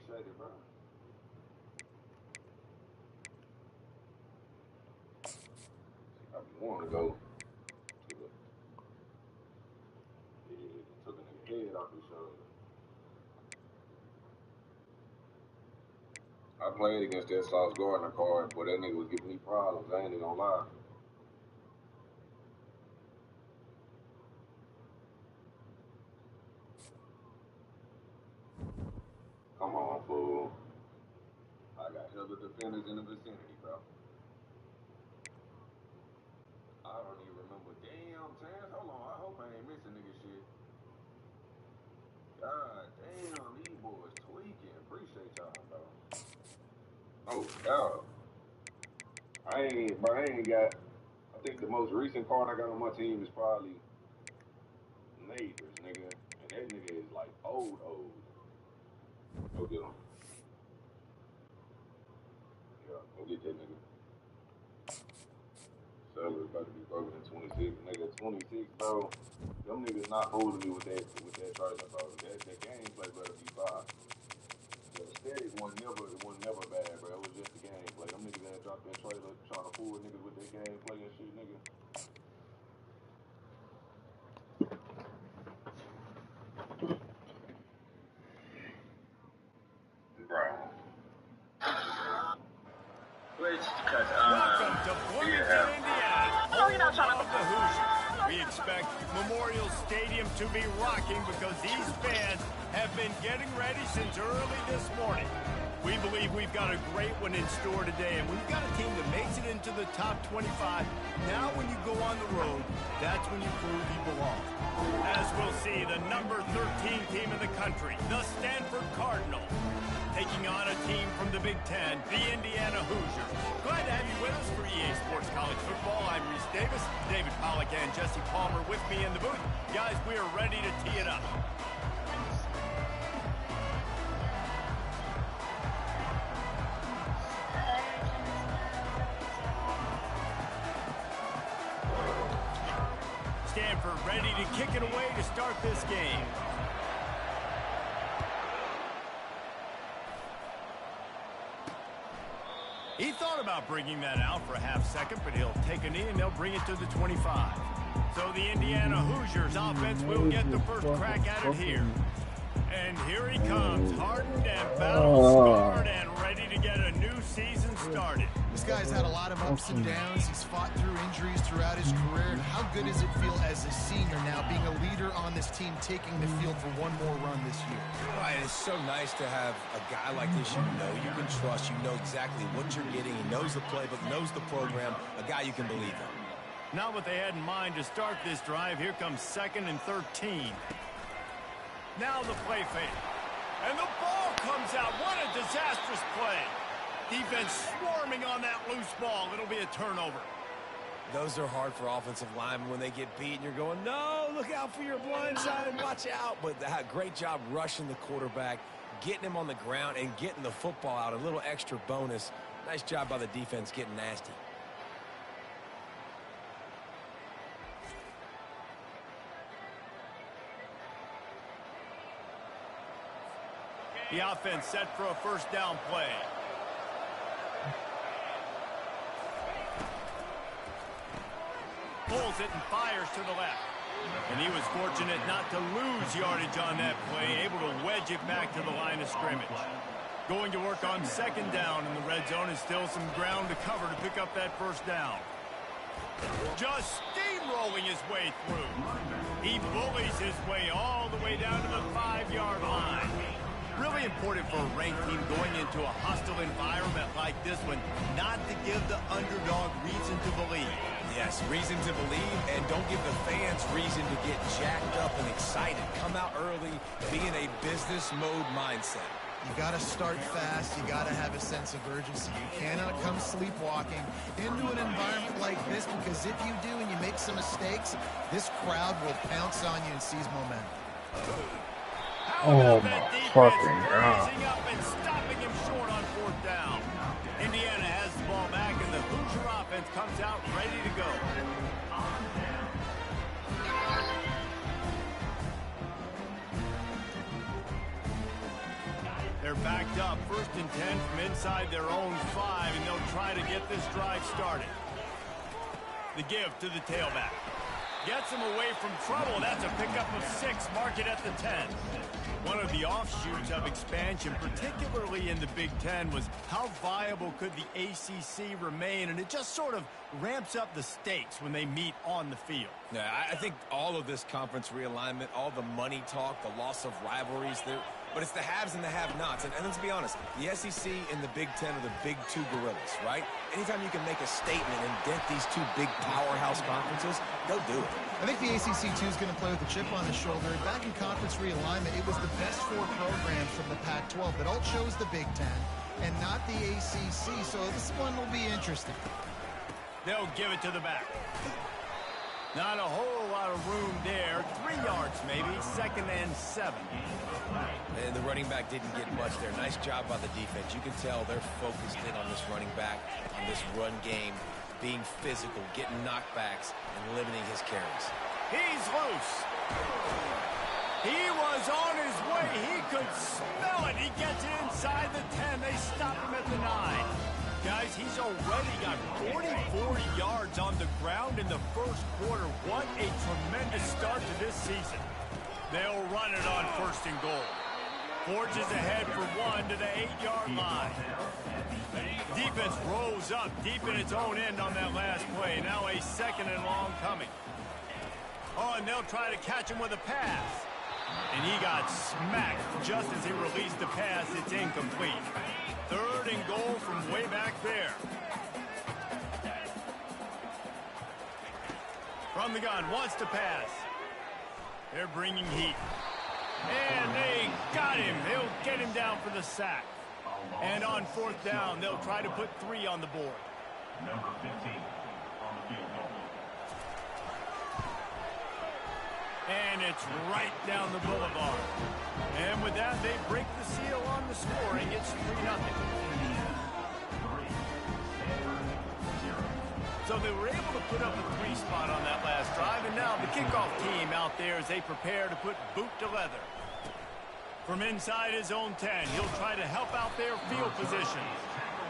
Appreciate it, bro. I want to go to the took a nigga head off his shoulder. I played against that Sauce Gardner card, but that nigga was giving me problems. I ain't even gonna lie. Come on, fool. I got other defenders in the vicinity, bro. I don't even remember. Damn, Chance. Hold on. I hope I ain't missing nigga shit. God damn, these boys tweaking. Appreciate y'all, bro. Oh, God. I ain't got. I think the most recent card I got on my team is probably Neighbors, nigga. And that nigga is like old. Go get him. Yeah, go get that nigga. Salary about to be broken in 26. Nigga, 26, bro. Them niggas not holding me with that trailer, bro. That gameplay better be fire. The aesthetic was never bad, bro. It was just the gameplay. Them niggas that dropped that trailer trying to fool niggas with their gameplay and shit, nigga. Bro. Welcome to Bloomington, Indiana, home of the Hoosiers. We expect Memorial Stadium to be rocking because these fans have been getting ready since early this morning. We believe we've got a great one in store today, and we've got a team that makes it into the top 25. Now when you go on the road, that's when you prove you belong. As we'll see, the number 13 team in the country, the Stanford Cardinals, taking on a team from the Big Ten, the Indiana Hoosiers. Glad to have you with us for EA Sports College Football. I'm Reese Davis, David Pollack and Jesse Palmer with me in the booth. Guys, we are ready to tee it up. Stanford ready to kick it away to start this game. He thought about bringing that out for a half second, but he'll take a knee and they'll bring it to the 25. So the Indiana Hoosiers offense will get the first crack at it here. And here he comes, hardened and battle-scarred and ready to get a new season started. This guy's had a lot of ups and downs. He's fought through injuries throughout his career. How good does it feel as a senior now, being a leader on this team, taking the field for one more run this year? Right, it's so nice to have a guy like this you can trust, you know exactly what you're getting. He knows the playbook, knows the program, a guy you can believe in. Not what they had in mind to start this drive. Here comes 2nd and 13. Now the play fake. And the ball comes out. What a disastrous play. Defense swarming on that loose ball. It'll be a turnover. Those are hard for offensive linemen when they get beat and you're going, no, look out for your blind side and watch out. But great job rushing the quarterback, getting him on the ground and getting the football out. A little extra bonus. Nice job by the defense getting nasty. The offense set for a first down play. Pulls it and fires to the left. And he was fortunate not to lose yardage on that play, able to wedge it back to the line of scrimmage. Going to work on 2nd down in the red zone, and still some ground to cover to pick up that first down. Just steamrolling his way through. He bullies his way all the way down to the 5-yard line. Really important for a ranked team going into a hostile environment like this one, not to give the underdog reason to believe. Yes, reason to believe, and don't give the fans reason to get jacked up and excited. Come out early, be in a business mode mindset. You got to start fast. You got to have a sense of urgency. You cannot come sleepwalking into an environment like this, because if you do and you make some mistakes, this crowd will pounce on you and seize momentum. Oh my fucking God. Up and stopping him short on 4th down. Indiana has the ball back, and the Hoosier offense comes out ready to go. They're They're backed up, 1st and 10 from inside their own 5, and they'll try to get this drive started. The give to the tailback. Gets him away from trouble. That's a pickup of 6. Mark it at the 10. One of the offshoots of expansion, particularly in the Big Ten, was how viable could the ACC remain, and it just sort of ramps up the stakes when they meet on the field. Yeah, I think all of this conference realignment, all the money talk, the loss of rivalries, but it's the haves and the have-nots. And let's be honest, the SEC and the Big Ten are the big 2 gorillas, right? Anytime you can make a statement and dent these 2 big powerhouse conferences, go do it. I think the ACC, too, is going to play with a chip on the shoulder. Back in conference realignment, it was the best 4 programs from the Pac-12 that all chose the Big Ten and not the ACC, so this one will be interesting. They'll give it to the back. Not a whole lot of room there. 3 yards maybe, 2nd and 7. And the running back didn't get much there. Nice job by the defense. You can tell they're focused in on this running back, on this run game, being physical, getting knockbacks, and limiting his carries. He's loose. He was on his way. He could smell it. He gets inside the 10. They stop him at the 9. Guys, he's already got 44 yards on the ground in the 1st quarter. What a tremendous start to this season. They'll run it on 1st and goal. Forges ahead for 1 to the 8-yard line. Defense rolls up deep in its own end on that last play. Now a 2nd and long coming. Oh, and they'll try to catch him with a pass. And he got smacked just as he released the pass. It's incomplete. 3rd and goal from way back there. From the gun, wants to pass. They're bringing heat. And they got him. They'll get him down for the sack. And on 4th down, they'll try to put 3 on the board. Number 15 on the field goal. And it's right down the boulevard. And with that, they break the seal on the scoring. It's 3-0. So they were able to put up a 3 spot on that last drive, and now the kickoff team out there as they prepare to put boot to leather. From inside his own 10, he'll try to help out their field position.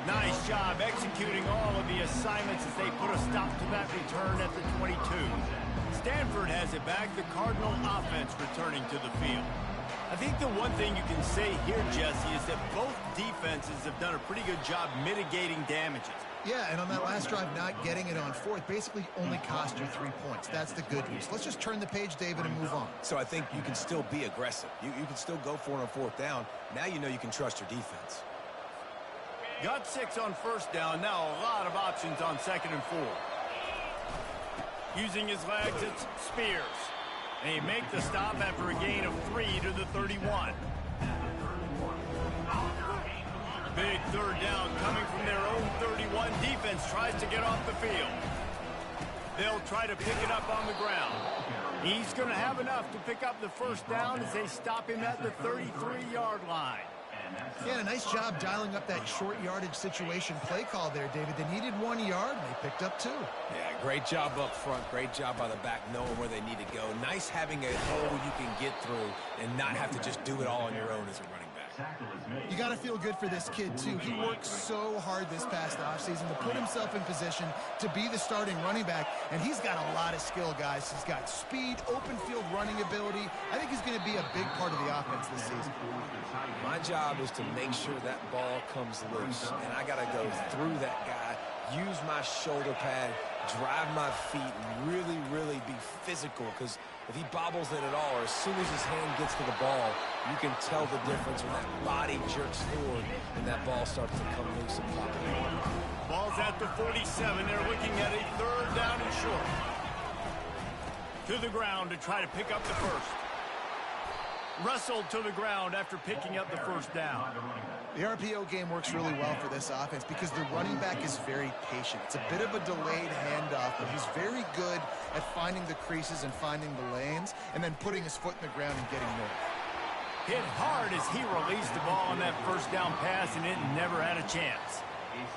Nice job executing all of the assignments as they put a stop to that return at the 22. Stanford has it back, the Cardinal offense returning to the field. I think the one thing you can say here, Jesse, is that both defenses have done a pretty good job mitigating damages. Yeah, and on that last drive, not getting it on 4th basically only cost you 3 points. That's the good news. Let's just turn the page, David, and move on. So I think you can still be aggressive. You can still go for it on 4th down. Now you know you can trust your defense. Got 6 on 1st down. Now a lot of options on 2nd and 4. Using his legs, it's Spears. And he make the stop after a gain of 3 to the 31. Big 3rd down coming from their own 31. Defense tries to get off the field. They'll try to pick it up on the ground. He's going to have enough to pick up the 1st down as they stop him at the 33-yard line. Yeah, a nice job dialing up that short yardage situation play call there, David. They needed 1 yard, and they picked up 2. Yeah, great job up front. Great job by the back knowing where they need to go. Nice having a hole you can get through and not have to just do it all on your own as a running back. You got to feel good for this kid, too. He worked so hard this past offseason to put himself in position to be the starting running back, and he's got a lot of skill, guys. He's got speed, open field running ability. I think he's going to be a big part of the offense this season. My job is to make sure that ball comes loose, and I got to go through that guy, use my shoulder pad, drive my feet, and really, really be physical, because if he bobbles it at all, or as soon as his hand gets to the ball, you can tell the difference when that body jerks forward and that ball starts to come loose and pop it. Ball's at the 47. They're looking at a 3rd down and short. To the ground to try to pick up the 1st. Wrestled to the ground after picking up the 1st down. The RPO game works really well for this offense because the running back is very patient. It's a bit of a delayed handoff, but he's very good at finding the creases and finding the lanes and then putting his foot in the ground and getting north. Hit hard as he released the ball on that 1st down pass, and it never had a chance.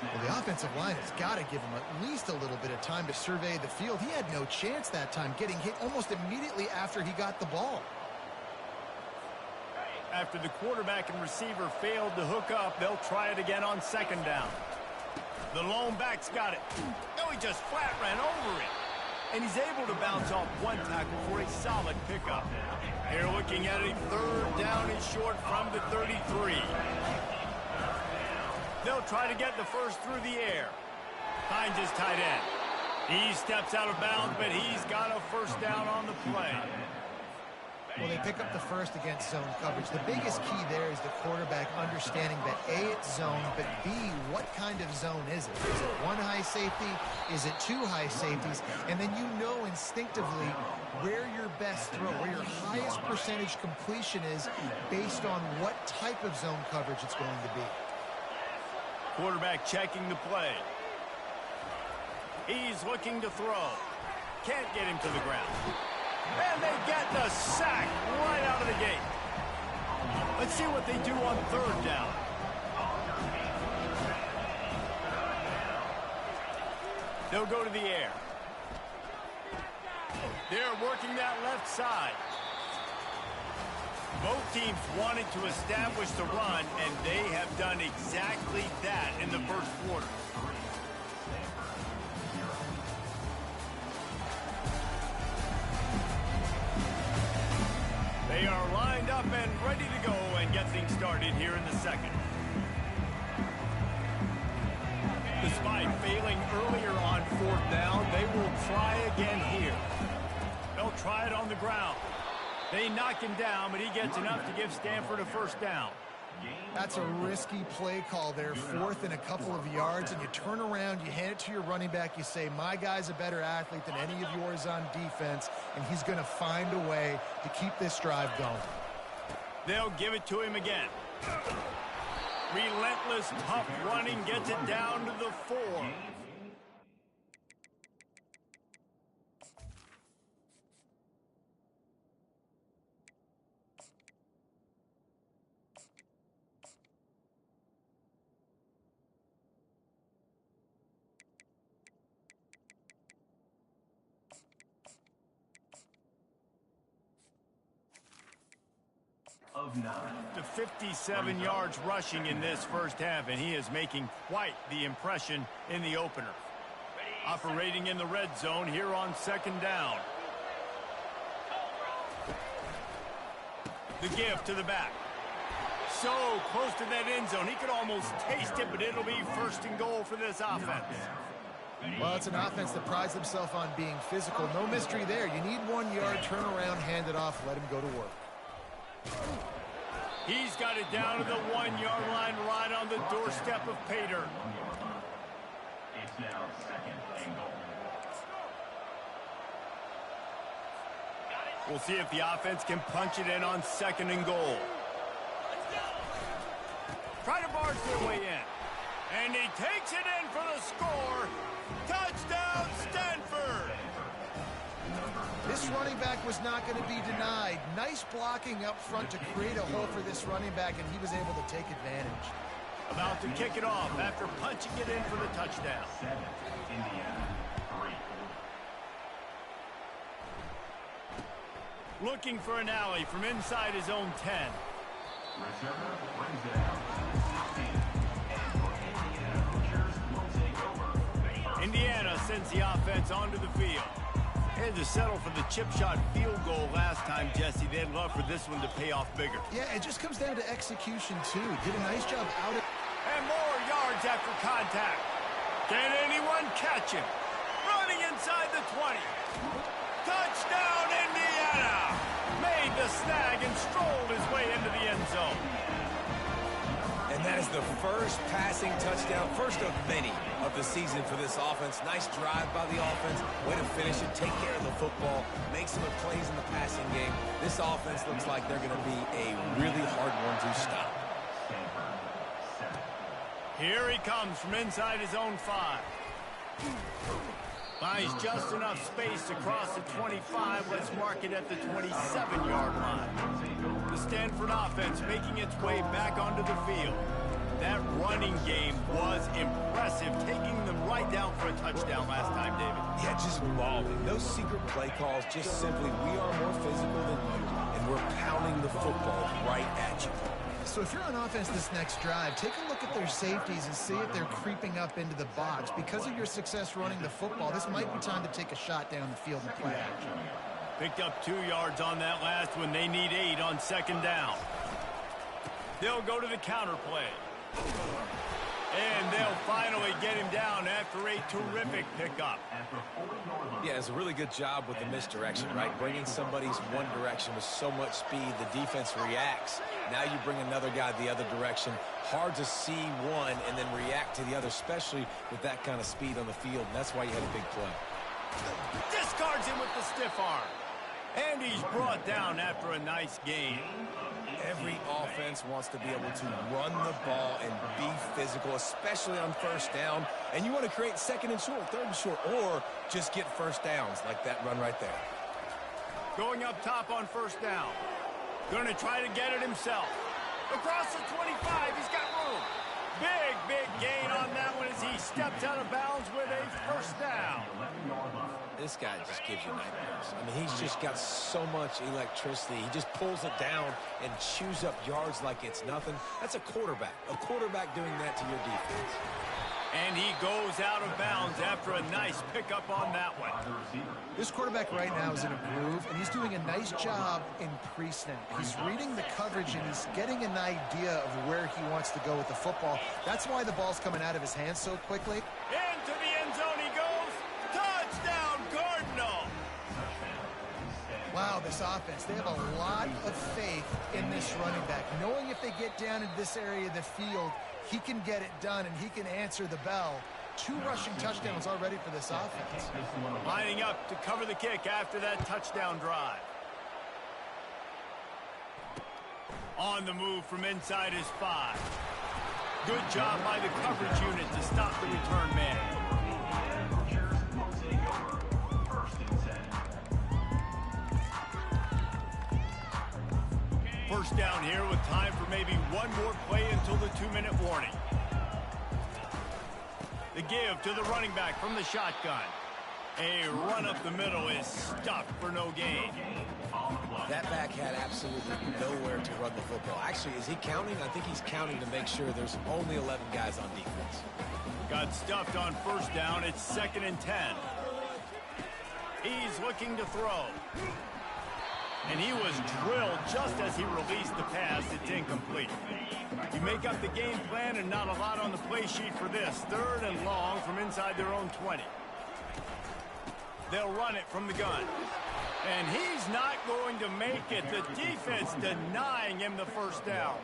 Well, the offensive line has got to give him at least a little bit of time to survey the field. He had no chance that time, getting hit almost immediately after he got the ball. After the quarterback and receiver failed to hook up, they'll try it again on second down. The lone back's got it. No, he just flat ran over it. And he's able to bounce off one tackle for a solid pickup. They're looking at a third down and short from the 33. They'll try to get the first through the air. Finds his tight end. He steps out of bounds, but he's got a first down on the play. Well, they pick up the first against zone coverage. The biggest key there is the quarterback understanding that A, it's zone, but B, what kind of zone is it? Is it one high safety? Is it two high safeties? And then you know instinctively where your best throw, where your highest percentage completion is based on what type of zone coverage it's going to be. Quarterback checking the play. He's looking to throw. Can't get him to the ground. And they get the sack right out of the gate. Let's see what they do on third down. They'll go to the air. They're working that left side. Both teams wanted to establish the run, and they have done exactly that in the first quarter. They are lined up and ready to go and get things started here in the second. Despite failing earlier on fourth down, they will try again here. They'll try it on the ground. They knock him down, but he gets enough to give Stanford a first down. That's a risky play call there, fourth and a couple of yards, and you turn around, you hand it to your running back, you say, my guy's a better athlete than any of yours on defense, and he's going to find a way to keep this drive going. They'll give it to him again. Relentless, tough running gets it down to the 4. Of 9. To 57 yards rushing in this first half, and he is making quite the impression in the opener. Operating in the red zone here on second down. The give to the back. So close to that end zone, he could almost taste it, but it'll be first and goal for this offense. Well, it's an offense that prides themselves on being physical. No mystery there. You need 1 yard, turn around, hand it off, let him go to work. He's got it down to the 1 yard line right on the doorstep of Pater. It's now second and goal. We'll see if the offense can punch it in on second and goal. Try to barge their way in. And he takes it in for the score. Touchdown, Stanford! This running back was not going to be denied. Nice blocking up front to create a hole for this running back, and he was able to take advantage. About to kick it off after punching it in for the touchdown. 7, Indiana, 3. Looking for an alley from inside his own 10. Reserve brings it out. 15. And for Indiana, Butchers will take over. Indiana sends the offense onto the field. Had to settle for the chip shot field goal last time, Jesse. They'd love for this one to pay off bigger. Yeah, it just comes down to execution, too. Did a nice job out of... And more yards after contact. Can anyone catch him? Running inside the 20. Touchdown, Indiana! Made the snag and strolled his way into the end zone. And that is the first passing touchdown, first of many of the season for this offense. Nice drive by the offense. Way to finish it, take care of the football, make some plays in the passing game. This offense looks like they're going to be a really hard one to stop. Here he comes from inside his own 5. Buys just enough space to cross the 25. Let's mark it at the 27-yard line. The Stanford offense making its way back onto the field. That running game was impressive, taking them right down for a touchdown last time, David. Yeah, just mauling. No secret play calls, just simply we are more physical than you, and we're pounding the football right at you. So if you're on offense this next drive, take a look at their safeties and see if they're creeping up into the box. Because of your success running the football, this might be time to take a shot down the field and play action. Picked up 2 yards on that last one. They need 8 on second down. They'll go to the counter play. And they'll finally get him down after a terrific pickup. Yeah, it's a really good job with the misdirection, right? Bringing somebody's one direction with so much speed, the defense reacts. Now you bring another guy the other direction. Hard to see one and then react to the other, especially with that kind of speed on the field. And that's why you had a big play. Discards him with the stiff arm. And he's brought down after a nice gain. Every offense wants to be able to run the ball and be physical, especially on first down. And you want to create second and short, third and short, or just get first downs like that run right there. Going up top on first down. Going to try to get it himself. Across the 25, he's got room. Big gain on that one as he steps out of bounds with a first down. This guy just gives you nightmares. I mean, he's just got so much electricity. He just pulls it down and chews up yards like it's nothing. That's a quarterback. A quarterback doing that to your defense. And he goes out of bounds after a nice pickup on that one. This quarterback right now is in a groove, and he's doing a nice job in pre-snap. He's reading the coverage, and he's getting an idea of where he wants to go with the football. That's why the ball's coming out of his hands so quickly. Into the end zone he goes. Touchdown, Cardinal. Wow, this offense, they have a lot of faith in this running back, knowing if they get down in this area of the field, he can get it done, and he can answer the bell. 2 rushing touchdowns already for this offense. Lining up to cover the kick after that touchdown drive. On the move from inside his 5. Good job by the coverage unit to stop the return man. First down here with time for maybe one more play until the 2-minute warning. The give to the running back from the shotgun. A run up the middle is stuffed for no gain. That back had absolutely nowhere to run the football. Actually, is he counting? I think he's counting to make sure there's only 11 guys on defense. Got stuffed on first down. It's 2nd and 10. He's looking to throw. And he was drilled just as he released the pass. It's incomplete. You make up the game plan and not a lot on the play sheet for this. 3rd and long from inside their own 20. They'll run it from the gun. And he's not going to make it. The defense denying him the first down.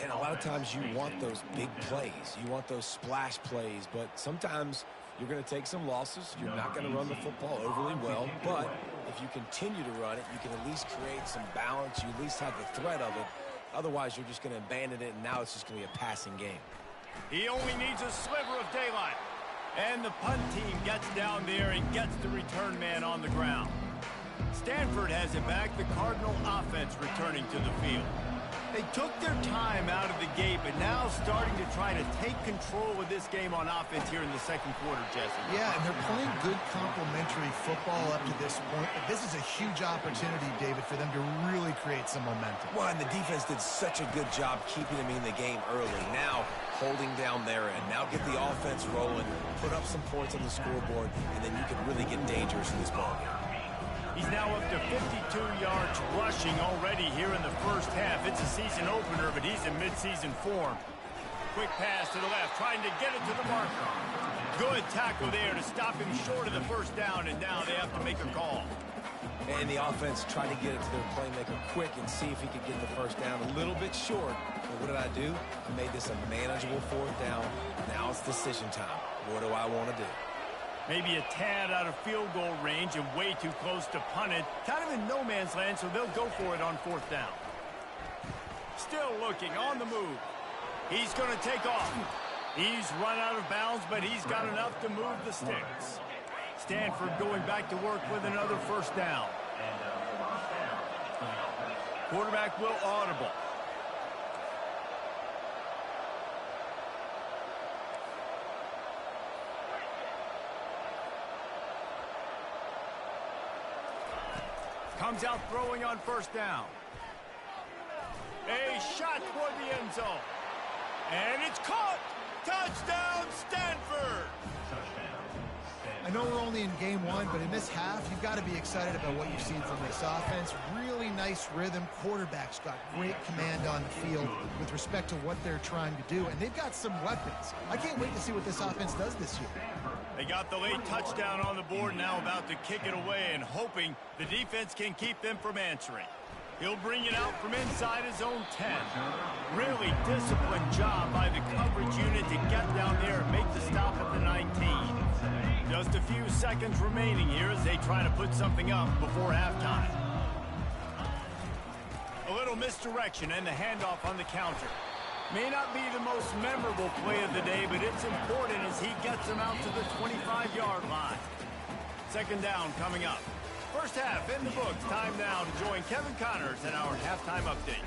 And a lot of times you want those big plays. You want those splash plays. But sometimes you're going to take some losses. You're not going to run the football overly well. But if you continue to run it, you can at least create some balance. You at least have the threat of it. Otherwise, you're just going to abandon it, and now it's just going to be a passing game. He only needs a sliver of daylight. And the punt team gets down there and gets the return man on the ground. Stanford has it back. The Cardinal offense returning to the field. They took their time out of the gate, but now starting to try to take control of this game on offense here in the 2nd quarter, Jesse. Yeah, and they're playing good complementary football up to this point. But this is a huge opportunity, David, for them to really create some momentum. Well, and the defense did such a good job keeping them in the game early. Now, holding down their end. Now get the offense rolling, put up some points on the scoreboard, and then you can really get dangerous in this ball game. He's now up to 52 yards rushing already here in the first half. It's a season opener, but he's in mid-season form. Quick pass to the left, trying to get it to the marker. Good tackle there to stop him short of the first down, and now they have to make a call. And the offense tried to get it to their playmaker quick and see if he could get the first down a little bit short. But what did I do? I made this a manageable 4th down. Now it's decision time. What do I want to do? Maybe a tad out of field goal range and way too close to punt it. Kind of in no man's land, so they'll go for it on 4th down. Still looking on the move. He's going to take off. He's run out of bounds, but he's got enough to move the sticks. Stanford going back to work with another first down. Quarterback will audible. Comes out throwing on first down. A shot toward the end zone. And it's caught. Touchdown, Stanford. I know we're only in game one, but in this half, you've got to be excited about what you've seen from this offense. Really nice rhythm. Quarterback's got great command on the field with respect to what they're trying to do, and they've got some weapons. I can't wait to see what this offense does this year. They got the late touchdown on the board, now about to kick it away and hoping the defense can keep them from answering. He'll bring it out from inside his own 10. Really disciplined job by the coverage unit to get down there and make the stop at the 19. Just a few seconds remaining here as they try to put something up before halftime. A little misdirection and the handoff on the counter. May not be the most memorable play of the day, but it's important as he gets them out to the 25-yard line. Second down coming up. First half in the books. Time now to join Kevin Connors in our halftime update.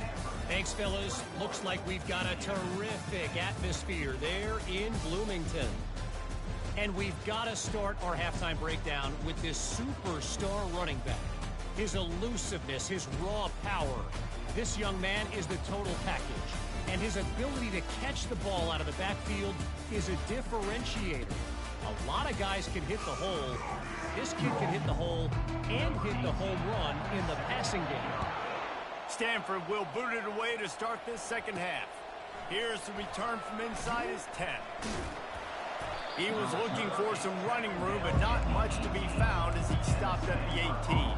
Thanks, fellas. Looks like we've got a terrific atmosphere there in Bloomington. And we've got to start our halftime breakdown with this superstar running back. His elusiveness, his raw power. This young man is the total package. And his ability to catch the ball out of the backfield is a differentiator. A lot of guys can hit the hole. This kid can hit the hole and hit the home run in the passing game. Stanford will boot it away to start this second half. Here's the return from inside his 10. He was looking for some running room, but not much to be found as he stopped at the 18.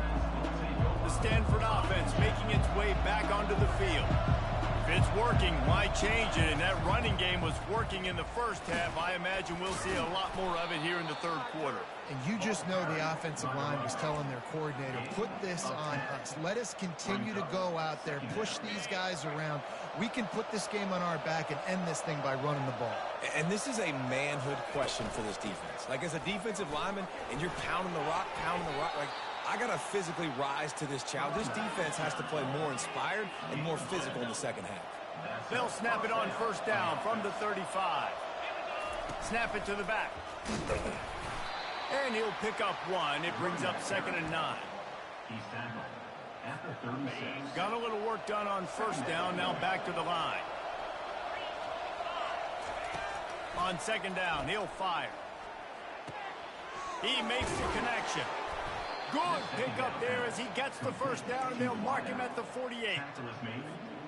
The Stanford offense making its way back onto the field. If it's working, why change it? And that running game was working in the first half. I imagine we'll see a lot more of it here in the third quarter. And you just know the offensive line was telling their coordinator, put this on us. Let us continue to go out there, push these guys around. We can put this game on our back and end this thing by running the ball. And this is a manhood question for this defense. Like, as a defensive lineman, and you're pounding the rock, like, I got to physically rise to this challenge. This defense has to play more inspired and more physical in the second half. They'll snap it on first down from the 35. Snap it to the back. And he'll pick up one. It brings up 2nd and 9. He's tackled at the 36. Got a little work done on first down. Now back to the line. On 2nd down, he'll fire. He makes the connection. Good pick up there as he gets the first down, and they'll mark him at the 48.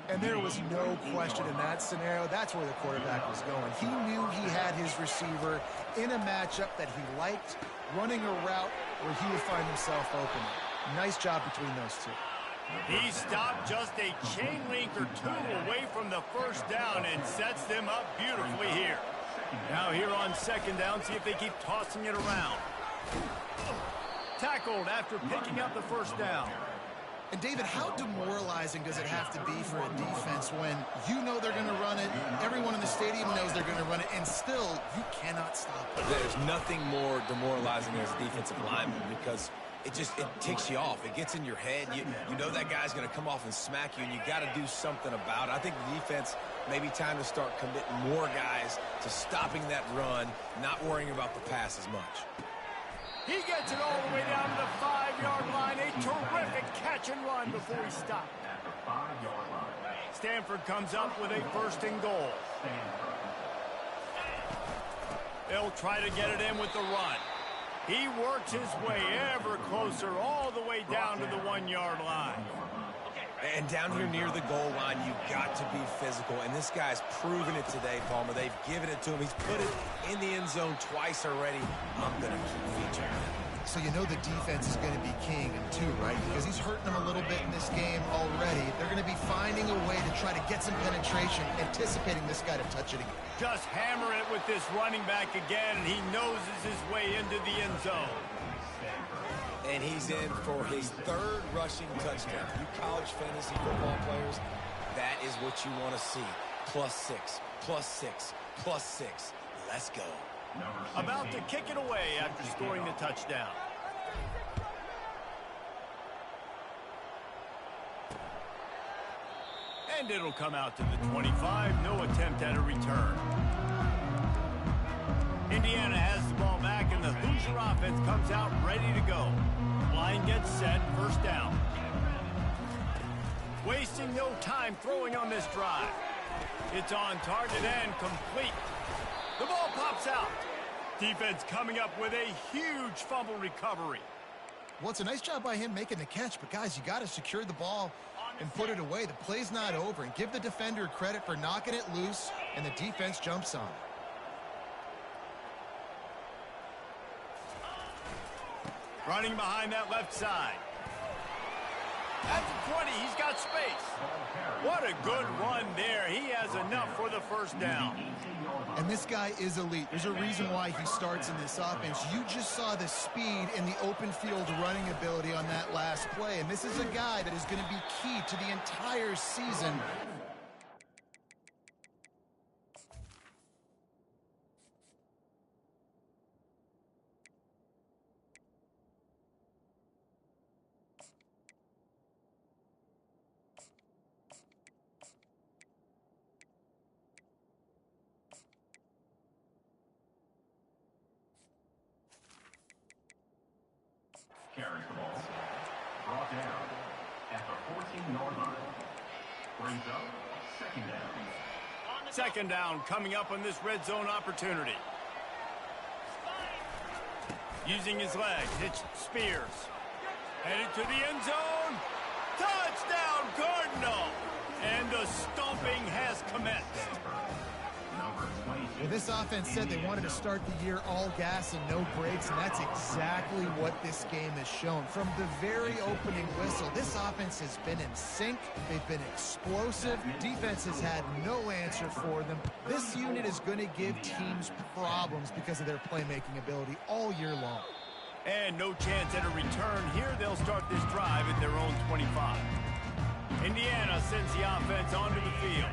And there was no question in that scenario. That's where the quarterback was going. He knew he had his receiver in a matchup that he liked, running a route where he would find himself open. Nice job between those two. He stopped just a chain link or two away from the first down and sets them up beautifully here. Now here on 2nd down, see if they keep tossing it around. Tackled after picking up the first down. And David, how demoralizing does it have to be for a defense when you know they're going to run it, everyone in the stadium knows they're going to run it, and still you cannot stop it? There's nothing more demoralizing as a defensive lineman because it ticks you off. It gets in your head. You know that guy's going to come off and smack you, and you got to do something about it. I think the defense may be time to start committing more guys to stopping that run, not worrying about the pass as much. He gets it all the way down to the 5-yard line. A terrific catch and run before he stopped. At the 5-yard line. Stanford comes up with a 1st and goal. They'll try to get it in with the run. He works his way ever closer all the way down to the 1-yard line. And down here near the goal line, you've got to be physical. And this guy's proven it today, Palmer. They've given it to him. He's put it in the end zone twice already. I'm going to keep featuring him. So you know the defense is going to be king too, right? Because he's hurting them a little bit in this game already. They're going to be finding a way to try to get some penetration, anticipating this guy to touch it again. Just hammer it with this running back again, and he noses his way into the end zone. And he's in for his 3rd rushing touchdown. You college fantasy football players, that is what you want to see. +6, +6, +6. Let's go. About to kick it away after scoring the touchdown. And it'll come out to the 25. No attempt at a return. Indiana has the ball back, and the Hoosier offense comes out ready to go. Line gets set, 1st down. wasting no time throwing on this drive. It's on target and complete. The ball pops out. Defense coming up with a huge fumble recovery. Well, it's a nice job by him making the catch, but guys, you got to secure the ball and put it away. The play's not over, and give the defender credit for knocking it loose, and the defense jumps on it. Running behind that left side. At the 20, he's got space. What a good run there. He has enough for the first down. And this guy is elite. There's a reason why he starts in this offense. You just saw the speed and the open field running ability on that last play. And this is a guy that is going to be key to the entire season. Carries the ball. Brought down at the 14-yard line. Brings up second down. Second down coming up on this red zone opportunity. Using his legs, it's Spears. Headed to the end zone. Touchdown, Cardinal! And the stomping has commenced. Well, this offense said they wanted to start the year all gas and no brakes, and that's exactly what this game has shown. From the very opening whistle, this offense has been in sync. They've been explosive. Defense has had no answer for them. This unit is going to give teams problems because of their playmaking ability all year long. And no chance at a return here. They'll start this drive at their own 25. Indiana sends the offense onto the field.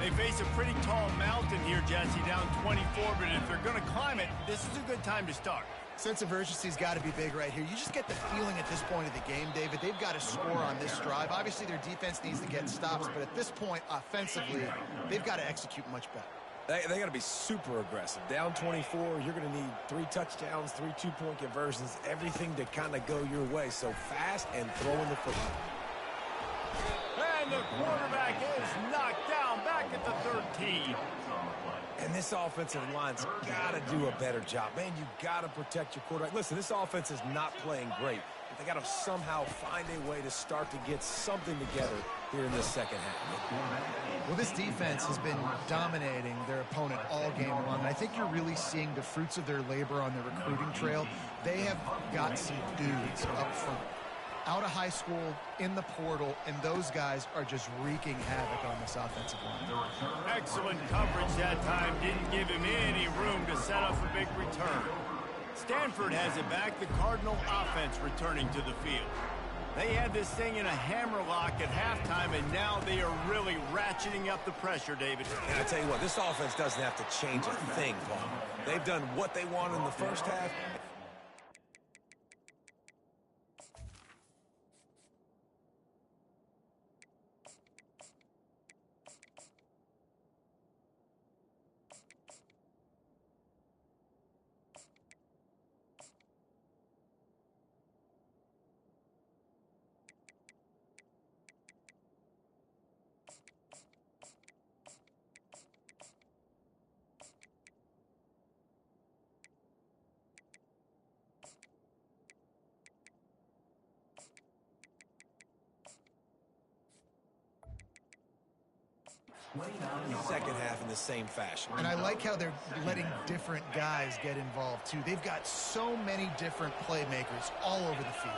They face a pretty tall mountain here, Jesse, down 24, but if they're going to climb it, this is a good time to start. Sense of urgency's got to be big right here. You just get the feeling at this point of the game, David, they've got to score on this drive. Obviously, their defense needs to get stops, but at this point, offensively, they've got to execute much better. They got to be super aggressive. Down 24, you're going to need 3 touchdowns, 3 two-point conversions, everything to kind of go your way. So fast and throwing the football. And the quarterback is knocked down back at the 13. And this offensive line's got to do a better job. Man, you got to protect your quarterback. Listen, this offense is not playing great. They got to somehow find a way to start to get something together here in this second half. Well, this defense has been dominating their opponent all game long. And I think you're really seeing the fruits of their labor on the recruiting trail. They have got some dudes up front, out of high school, in the portal, and those guys are just wreaking havoc on this offensive line. Excellent coverage that time. Didn't give him any room to set up a big return. Stanford has it back. The Cardinal offense returning to the field. They had this thing in a hammerlock at halftime, and now they are really ratcheting up the pressure, David. And I tell you what, this offense doesn't have to change a thing, Paul. They've done what they want in the first half. Second half in the same fashion. And I like how they're letting different guys get involved, too. They've got so many different playmakers all over the field.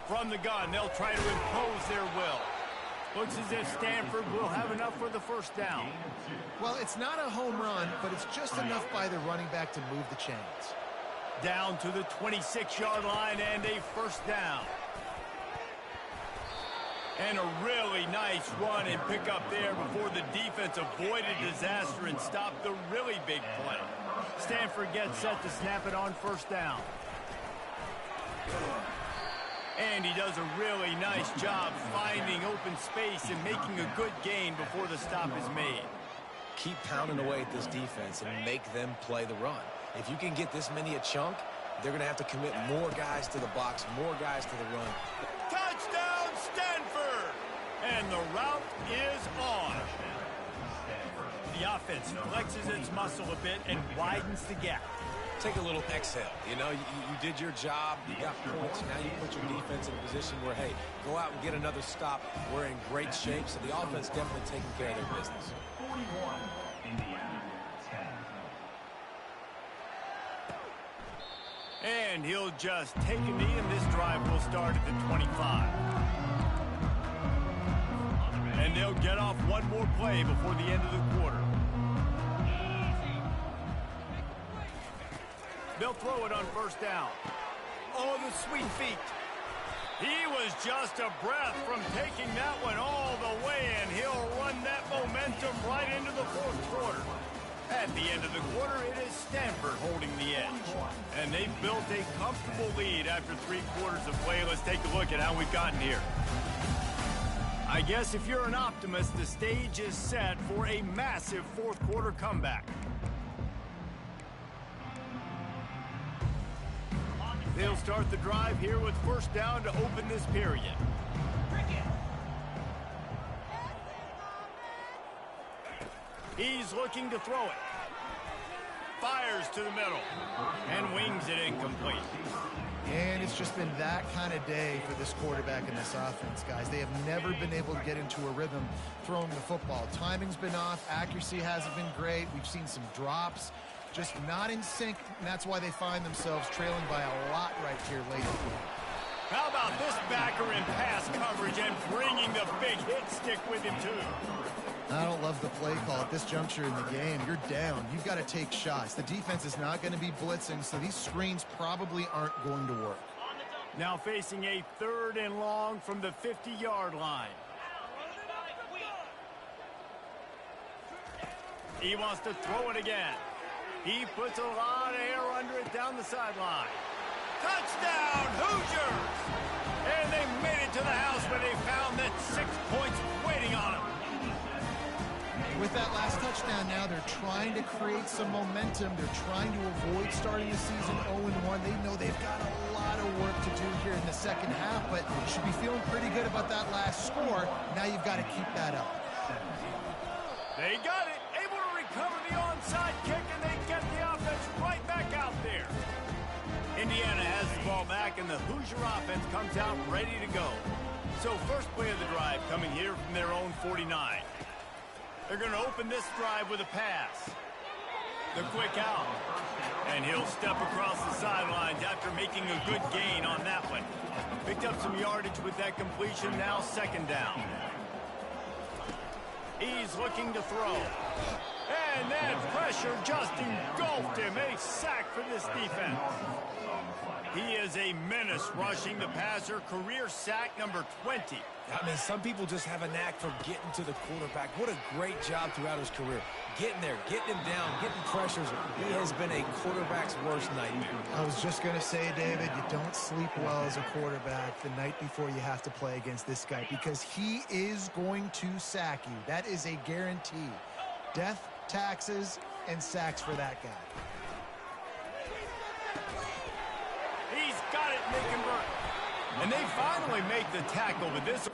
From the gun, they'll try to impose their will. Looks as if Stanford will have enough for the first down. Well, it's not a home run, but it's just enough by the running back to move the chains. Down to the 26-yard line and a first down. And a really nice run and pick up there before the defense avoided disaster and stopped the really big play. Stanford gets set to snap it on first down. And he does a really nice job finding open space and making a good gain before the stop is made. Keep pounding away at this defense and make them play the run. If you can get this many a chunk, they're going to have to commit more guys to the box, more guys to the run. Touchdown, Stanford! And the route is on. The offense flexes its muscle a bit and widens the gap. Take a little exhale. You know, you did your job. You got points. Now you put your defense in a position where, hey, go out and get another stop. We're in great shape, so the offense definitely taking care of their business. 41, Indiana, 10. And he'll just take a knee, and this drive will start at the 25. And they'll get off one more play before the end of the quarter. They'll throw it on first down. Oh, the sweet feet. He was just a breath from taking that one all the way, and he'll run that momentum right into the fourth quarter. At the end of the quarter, it is Stanford holding the edge. And they've built a comfortable lead after 3 quarters of play. Let's take a look at how we've gotten here. I guess if you're an optimist, the stage is set for a massive fourth quarter comeback. They'll start the drive here with first down to open this period. He's looking to throw it. Fires to the middle and wings it incomplete. And it's just been that kind of day for this quarterback and this offense, guys. They have never been able to get into a rhythm throwing the football. Timing's been off. Accuracy hasn't been great. We've seen some drops. Just not in sync, and that's why they find themselves trailing by a lot right here late in the game. How about this backer in pass coverage and bringing the big hit stick with him, too? I don't love the play call at this juncture in the game. You're down. You've got to take shots. The defense is not going to be blitzing, so these screens probably aren't going to work. Now facing a 3rd and long from the 50-yard line. He wants to throw it again. He puts a lot of air under it down the sideline. Touchdown, Hoosiers! And they made it to the house where they found that 6 points waiting on them. With that last touchdown now, they're trying to create some momentum. They're trying to avoid starting the season 0-1. They know they've got a lot of work to do here in the second half, but you should be feeling pretty good about that last score. Now you've got to keep that up. They got it. Able to recover the onside kick, and they get the offense right back out there. Indiana has the ball back, and the Hoosier offense comes out ready to go. So first play of the drive coming here from their own 49. They're going to open this drive with a pass. The quick out. And he'll step across the sidelines after making a good gain on that one. Picked up some yardage with that completion, now second down. He's looking to throw. And that pressure just engulfed him. A sack for this defense. He is a menace rushing the passer. Career sack number 20. I mean, some people just have a knack for getting to the quarterback. What a great job throughout his career. Getting there, getting him down, getting pressures. He has been a quarterback's worst nightmare. I was just going to say, David, you don't sleep well as a quarterback the night before you have to play against this guy because he is going to sack you. That is a guarantee. Death, taxes, and sacks for that guy. He's got it, they convert. And they finally make the tackle with this.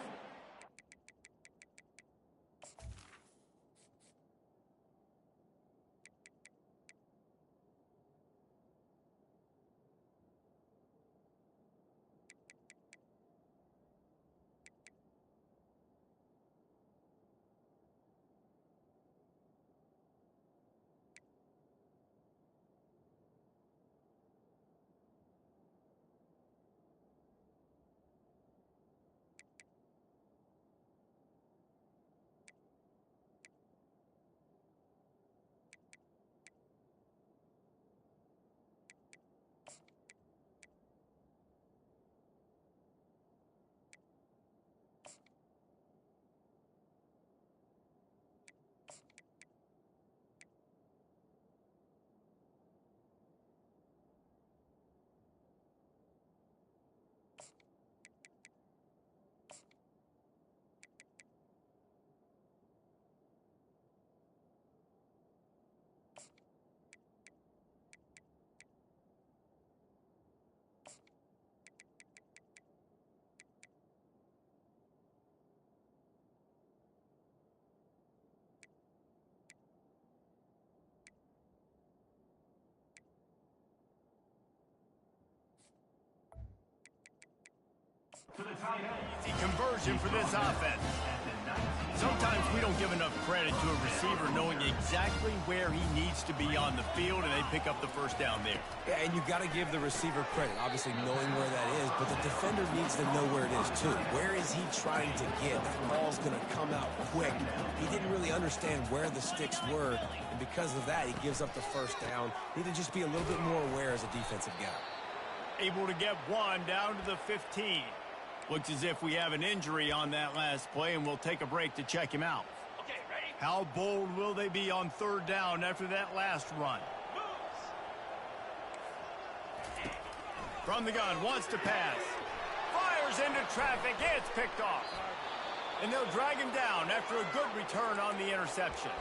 To the tight end. Easy conversion for this offense. Sometimes we don't give enough credit to a receiver knowing exactly where he needs to be on the field, and they pick up the first down there. Yeah, and you got to give the receiver credit, obviously knowing where that is, but the defender needs to know where it is too. Where is he trying to get? That ball's going to come out quick. He didn't really understand where the sticks were, and because of that, he gives up the first down. Need to just be a little bit more aware as a defensive guy. Able to get one down to the 15. Looks as if we have an injury on that last play, and we'll take a break to check him out. Okay, ready? How bold will they be on third down after that last run? From the gun, wants to pass. Fires into traffic, it's picked off. And they'll drag him down after a good return on the interception.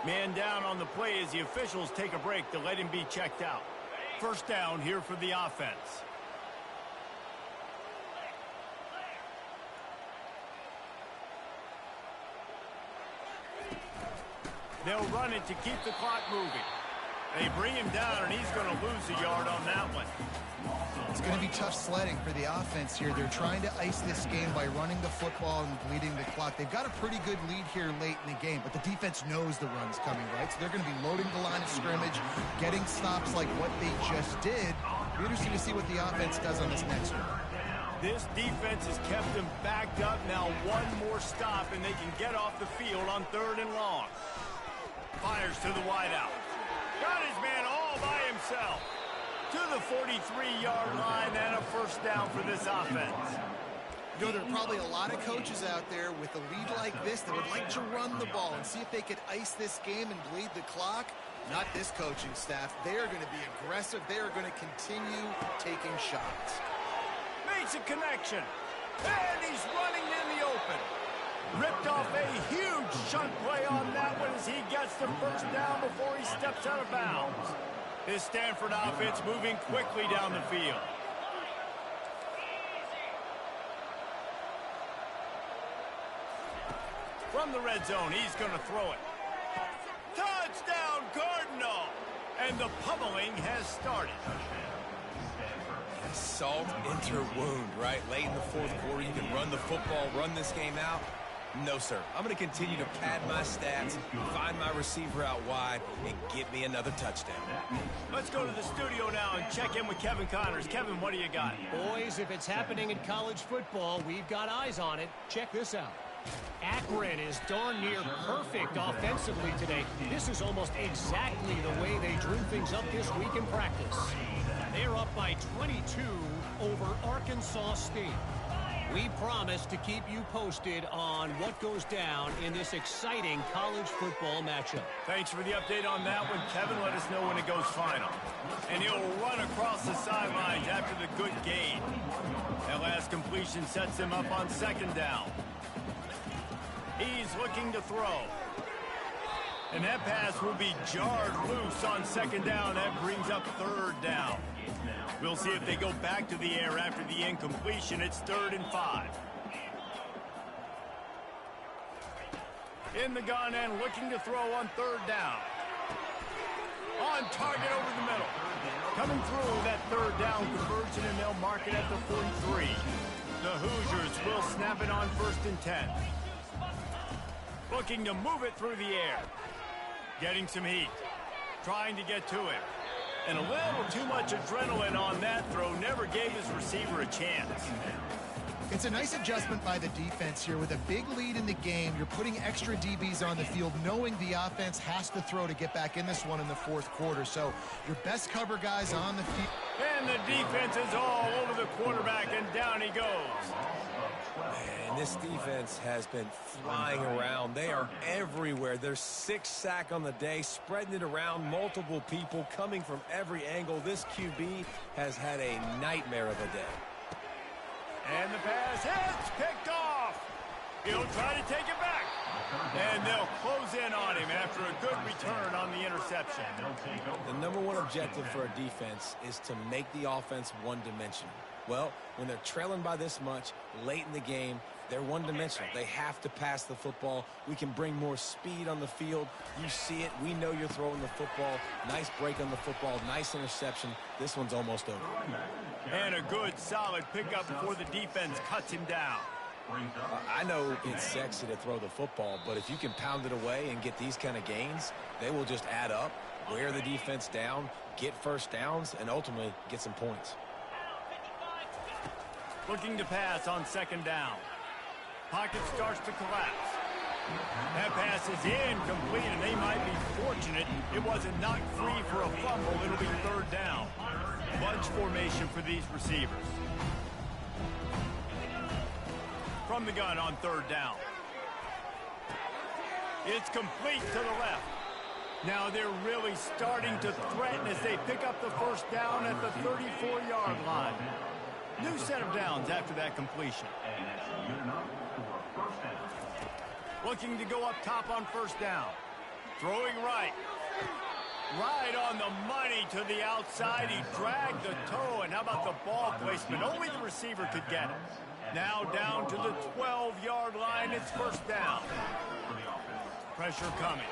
Man down on the play as the officials take a break to let him be checked out. First down here for the offense. They'll run it to keep the clock moving. They bring him down, and he's going to lose a yard on that one. It's going to be tough sledding for the offense here. They're trying to ice this game by running the football and bleeding the clock. They've got a pretty good lead here late in the game, but the defense knows the run's coming, right? So they're going to be loading the line of scrimmage, getting stops like what they just did. It'll be interesting to see what the offense does on this next one. This defense has kept them backed up. Now one more stop, and they can get off the field on 3rd and long. Fires to the wideout. Got his man all by himself. To the 43-yard line and a first down for this offense. You know, there are probably a lot of coaches out there with a lead like this that would like to run the ball and see if they could ice this game and bleed the clock. Not this coaching staff. They are going to be aggressive. They are going to continue taking shots. Makes a connection. And he's running in the open. Ripped off a huge shunt play on that one as he gets the first down before he steps out of bounds. This Stanford offense moving quickly down the field. From the red zone, he's going to throw it. Touchdown, Cardinal! And the pummeling has started. Salt into wound, right? Late in the fourth quarter, you can run the football, run this game out. No, sir. I'm going to continue to pad my stats, find my receiver out wide, and get me another touchdown. Let's go to the studio now and check in with Kevin Connors. Kevin, what do you got? Boys, if it's happening in college football, we've got eyes on it. Check this out. Akron is darn near perfect offensively today. This is almost exactly the way they drew things up this week in practice. They're up by 22 over Arkansas State. We promise to keep you posted on what goes down in this exciting college football matchup. Thanks for the update on that one, Kevin. Let us know when it goes final. And he'll run across the sidelines after the good gain. That last completion sets him up on 2nd down. He's looking to throw. And that pass will be jarred loose on 2nd down. That brings up 3rd down. We'll see if they go back to the air after the incompletion. It's 3rd and 5. In the gun and looking to throw on 3rd down. On target over the middle. Coming through that 3rd down conversion, and they'll mark it at the 43. The Hoosiers will snap it on 1st and 10. Looking to move it through the air. Getting some heat. Trying to get to it. And a little too much adrenaline on that throw. Never gave his receiver a chance. It's a nice adjustment by the defense here. With a big lead in the game, you're putting extra DBs on the field, knowing the offense has to throw to get back in this one in the 4th quarter. So your best cover guys on the field. And the defense is all over the quarterback, and down he goes. Man, this defense has been flying around. They are everywhere. There's 6 sacks on the day, spreading it around, multiple people coming from every angle. This QB has had a nightmare of a day. And the pass hits, picked off. He'll try to take it back. And they'll close in on him after a good return on the interception. The number one objective for a defense is to make the offense one-dimensional. Well, when they're trailing by this much late in the game, They're one-dimensional. They have to pass the football. We can bring more speed on the field. You see it. We know you're throwing the football. Nice break on the football. Nice interception. This one's almost over. And a good, solid pickup before the defense cuts him down. I know it's sexy to throw the football, but if you can pound it away and get these kind of gains, they will just add up, wear the defense down, get first downs, and ultimately get some points. Looking to pass on second down. Pocket starts to collapse. That pass is incomplete, and they might be fortunate it wasn't knocked free for a fumble. It'll be third down. Bunch formation for these receivers. From the gun on third down. It's complete to the left. Now they're really starting to threaten as they pick up the first down at the 34-yard line. New set of downs after that completion. Looking to go up top on first down. Throwing right. Right on the money to the outside. He dragged the toe, and how about the ball placement? Only the receiver could get it. Now down to the 12-yard line. It's first down. Pressure coming.